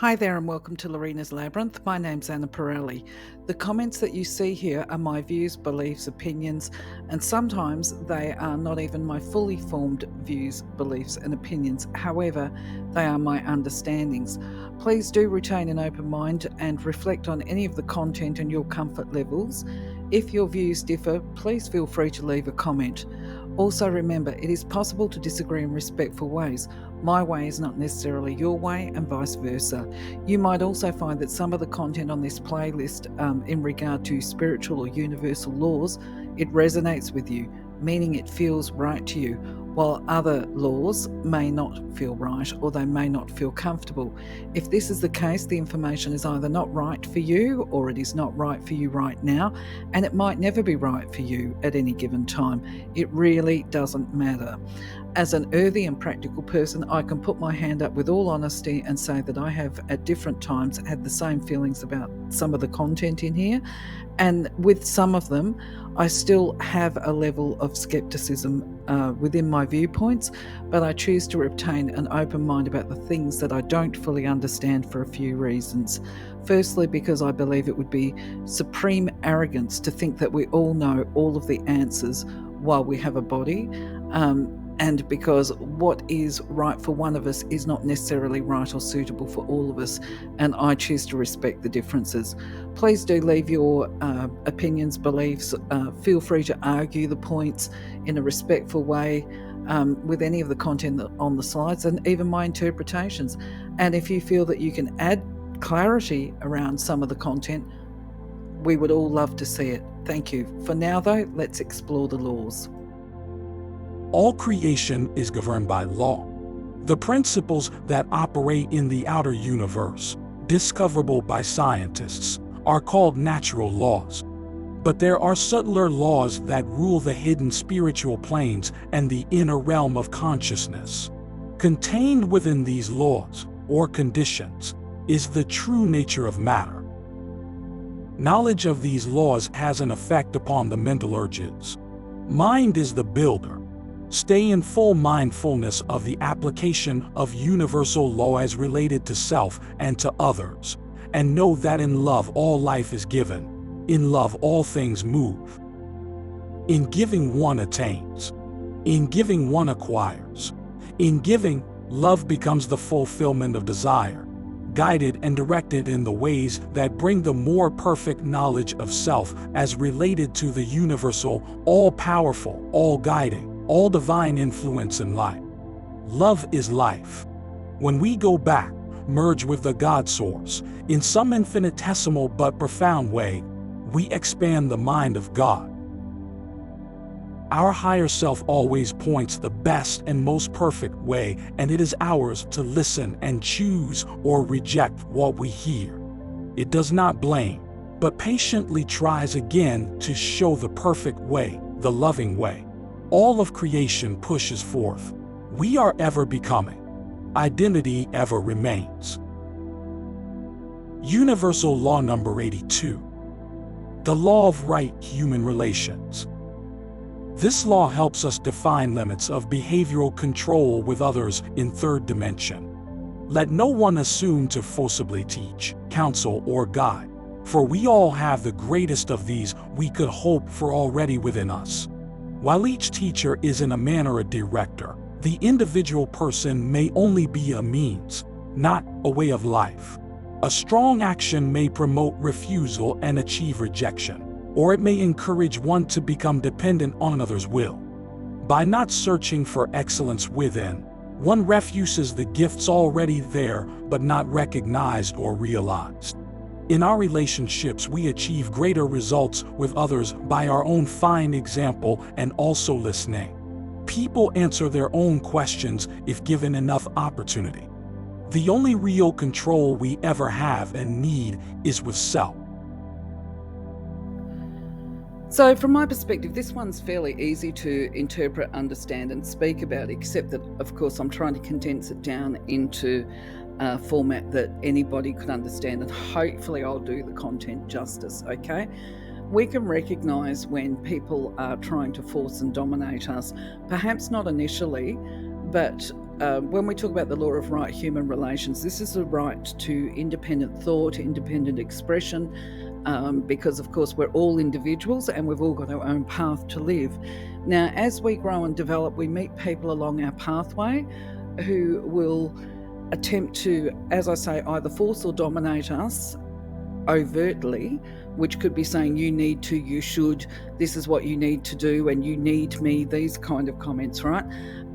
Hi there and welcome to Lorena's Labyrinth. My name's Anna Pirelli. The comments that you see here are my views, beliefs, opinions, and sometimes they are not even my fully formed views, beliefs, and opinions. However, they are my understandings. Please do retain an open mind and reflect on any of the content and your comfort levels. If your views differ, please feel free to leave a comment. Also remember, it is possible to disagree in respectful ways. My way is not necessarily your way and vice versa. You might also find that some of the content on this playlist in regard to spiritual or universal laws, it resonates with you, meaning it feels right to you, while other laws may not feel right or they may not feel comfortable. If this is the case, the information is either not right for you or it is not right for you right now, and it might never be right for you at any given time. It really doesn't matter. As an earthy and practical person, I can put my hand up with all honesty and say that I have at different times had the same feelings about some of the content in here. And with some of them, I still have a level of skepticism within my viewpoints, but I choose to retain an open mind about the things that I don't fully understand for a few reasons. Firstly, because I believe it would be supreme arrogance to think that we all know all of the answers while we have a body. And because what is right for one of us is not necessarily right or suitable for all of us, and I choose to respect the differences. Please do leave your opinions, beliefs. Feel free to argue the points in a respectful way with any of the content on the slides and even my interpretations. And if you feel that you can add clarity around some of the content, we would all love to see it. Thank you. For now, though, let's explore the laws. All creation is governed by law. The principles that operate in the outer universe, discoverable by scientists, are called natural laws. But there are subtler laws that rule the hidden spiritual planes and the inner realm of consciousness. Contained within these laws, or conditions, is the true nature of matter. Knowledge of these laws has an effect upon the mental urges. Mind is the builder. Stay in full mindfulness of the application of universal law as related to self and to others, and know that in love all life is given, in love all things move. In giving one attains, in giving one acquires. In giving, love becomes the fulfillment of desire, guided and directed in the ways that bring the more perfect knowledge of self as related to the universal, all-powerful, all-guiding, all divine influence in life. Love is life. When we go back, merge with the God source, in some infinitesimal but profound way, we expand the mind of God. Our higher self always points the best and most perfect way, and it is ours to listen and choose or reject what we hear. It does not blame, but patiently tries again to show the perfect way, the loving way. All of creation pushes forth. We are ever becoming. Identity ever remains. Universal Law number 82. The law of right human relations. This law helps us define limits of behavioral control with others in third dimension. Let no one assume to forcibly teach, counsel, or guide, for we all have the greatest of these we could hope for already within us. While each teacher is in a manner a director, the individual person may only be a means, not a way of life. A strong action may promote refusal and achieve rejection, or it may encourage one to become dependent on another's will. By not searching for excellence within, one refuses the gifts already there but not recognized or realized. In our relationships, we achieve greater results with others by our own fine example and also listening. People answer their own questions if given enough opportunity. The only real control we ever have and need is with self. So from my perspective, this one's fairly easy to interpret, understand, and speak about, except that, of course, I'm trying to condense it down into a format that anybody could understand, and hopefully I'll do the content justice, okay? We can recognise when people are trying to force and dominate us, perhaps not initially, but when we talk about the law of right human relations, this is the right to independent thought, independent expression, because of course we're all individuals and we've all got our own path to live. Now, as we grow and develop, we meet people along our pathway who will attempt to, as I say, either force or dominate us overtly, which could be saying you need to, you should, this is what you need to do, and you need me, these kind of comments, right?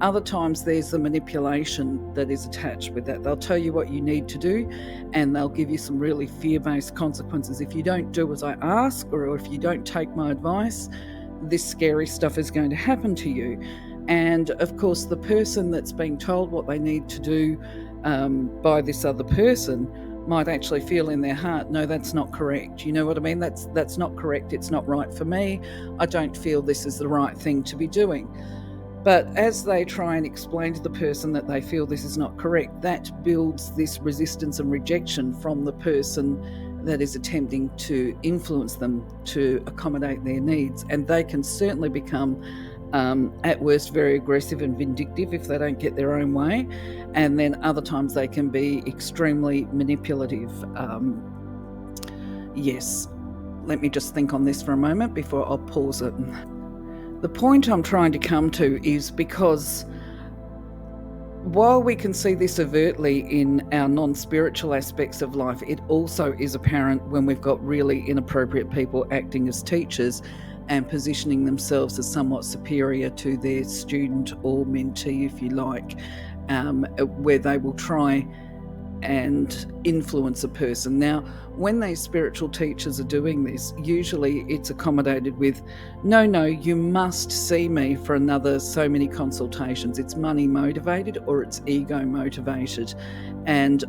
Other times there's the manipulation that is attached with that. They'll tell you what you need to do, and they'll give you some really fear-based consequences. If you don't do as I ask, or if you don't take my advice, this scary stuff is going to happen to you. And of course, the person that's being told what they need to do by this other person might actually feel in their heart, no, that's not correct. You know what I mean? That's not correct. It's not right for me. I don't feel this is the right thing to be doing. But as they try and explain to the person that they feel this is not correct, that builds this resistance and rejection from the person that is attempting to influence them to accommodate their needs. And they can certainly become, at worst, very aggressive and vindictive if they don't get their own way. And then other times they can be extremely manipulative. Yes, let me just think on this for a moment before I'll pause it. The point I'm trying to come to is because while we can see this overtly in our non-spiritual aspects of life, it also is apparent when we've got really inappropriate people acting as teachers and positioning themselves as somewhat superior to their student or mentee, if you like, where they will try and influence a person. Now, when these spiritual teachers are doing this, usually it's accommodated with, no, you must see me for another so many consultations. It's money motivated or it's ego motivated. And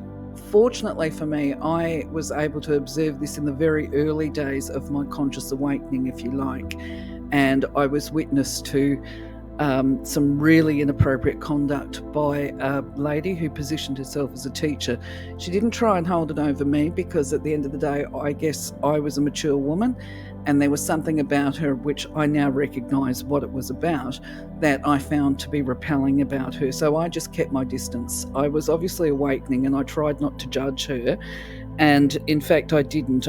fortunately for me, I was able to observe this in the very early days of my conscious awakening, if you like. And I was witness to some really inappropriate conduct by a lady who positioned herself as a teacher. She didn't try and hold it over me because at the end of the day, I guess I was a mature woman and there was something about her which I now recognise what it was about that I found to be repelling about her. So I just kept my distance. I was obviously awakening and I tried not to judge her. And in fact, I didn't.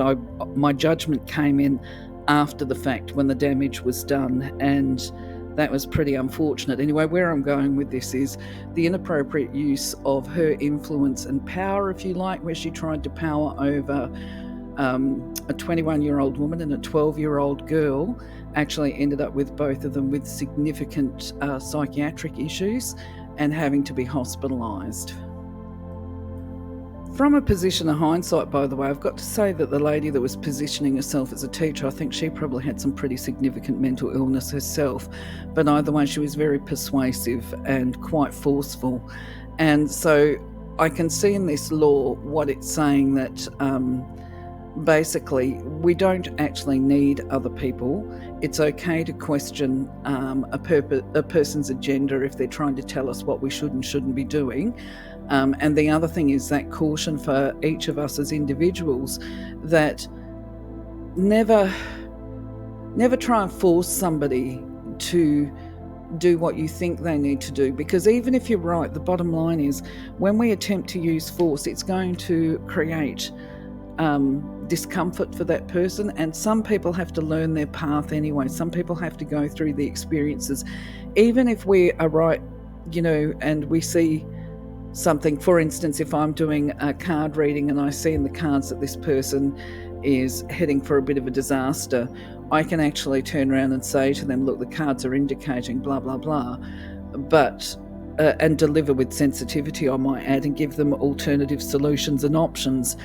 My judgment came in after the fact when the damage was done, and that was pretty unfortunate. Anyway, where I'm going with this is the inappropriate use of her influence and power, if you like, where she tried to power over a 21-year-old woman and a 12-year-old girl, actually ended up with both of them with significant psychiatric issues and having to be hospitalised. From a position of hindsight, by the way, I've got to say that the lady that was positioning herself as a teacher, I think she probably had some pretty significant mental illness herself. But either way, she was very persuasive and quite forceful. And so I can see in this law what it's saying, that basically we don't actually need other people. It's okay to question a person's agenda if they're trying to tell us what we should and shouldn't be doing. And the other thing is that caution for each of us as individuals, that never try and force somebody to do what you think they need to do, because even if you're right, the bottom line is when we attempt to use force, it's going to create discomfort for that person. And some people have to learn their path anyway. Some people have to go through the experiences, even if we are right, and we see something. For instance, if I'm doing a card reading and I see in the cards that this person is heading for a bit of a disaster, I can actually turn around and say to them, look, the cards are indicating blah, blah, blah, but and deliver with sensitivity, I might add, and give them alternative solutions and options.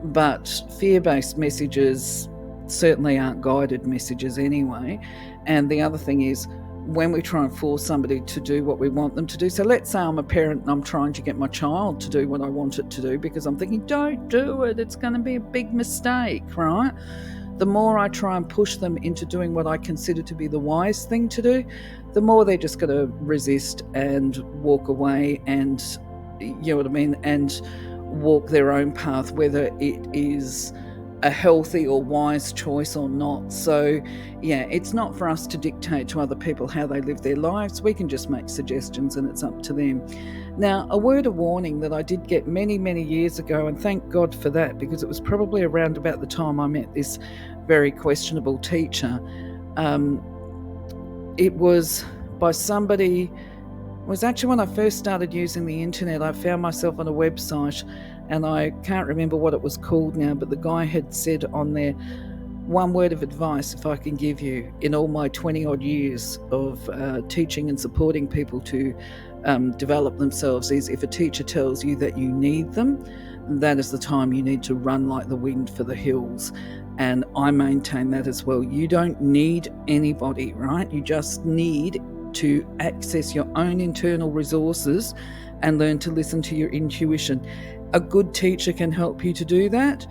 But fear-based messages certainly aren't guided messages anyway. And the other thing is, when we try and force somebody to do what we want them to do. So let's say I'm a parent and I'm trying to get my child to do what I want it to do because I'm thinking, don't do it, it's going to be a big mistake, right? The more I try and push them into doing what I consider to be the wise thing to do, the more they're just going to resist and walk away and, you know what I mean, and walk their own path, whether it is a healthy or wise choice or not. So, yeah, it's not for us to dictate to other people how they live their lives. We can just make suggestions and it's up to them. Now, a word of warning that I did get many, many years ago, and thank God for that, because it was probably around about the time I met this very questionable teacher. It was by somebody. It was actually when I first started using the internet. I found myself on a website, and I can't remember what it was called now, but the guy had said on there, one word of advice if I can give you in all my 20 odd years of teaching and supporting people to develop themselves is, if a teacher tells you that you need them, that is the time you need to run like the wind for the hills. And I maintain that as well. You don't need anybody, right? You just need to access your own internal resources and learn to listen to your intuition. A good teacher can help you to do that,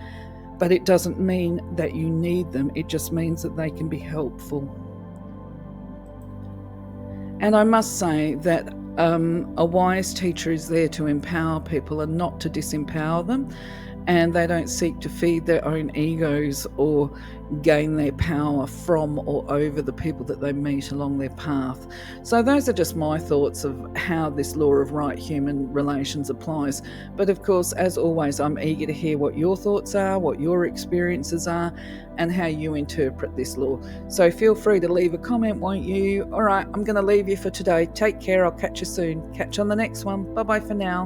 but it doesn't mean that you need them. It just means that they can be helpful. And I must say that a wise teacher is there to empower people and not to disempower them. And they don't seek to feed their own egos or gain their power from or over the people that they meet along their path. So those are just my thoughts of how this law of right human relations applies. But of course, as always, I'm eager to hear what your thoughts are, what your experiences are, and how you interpret this law. So feel free to leave a comment, won't you? All right, I'm going to leave you for today. Take care. I'll catch you soon. Catch you on the next one. Bye-bye for now.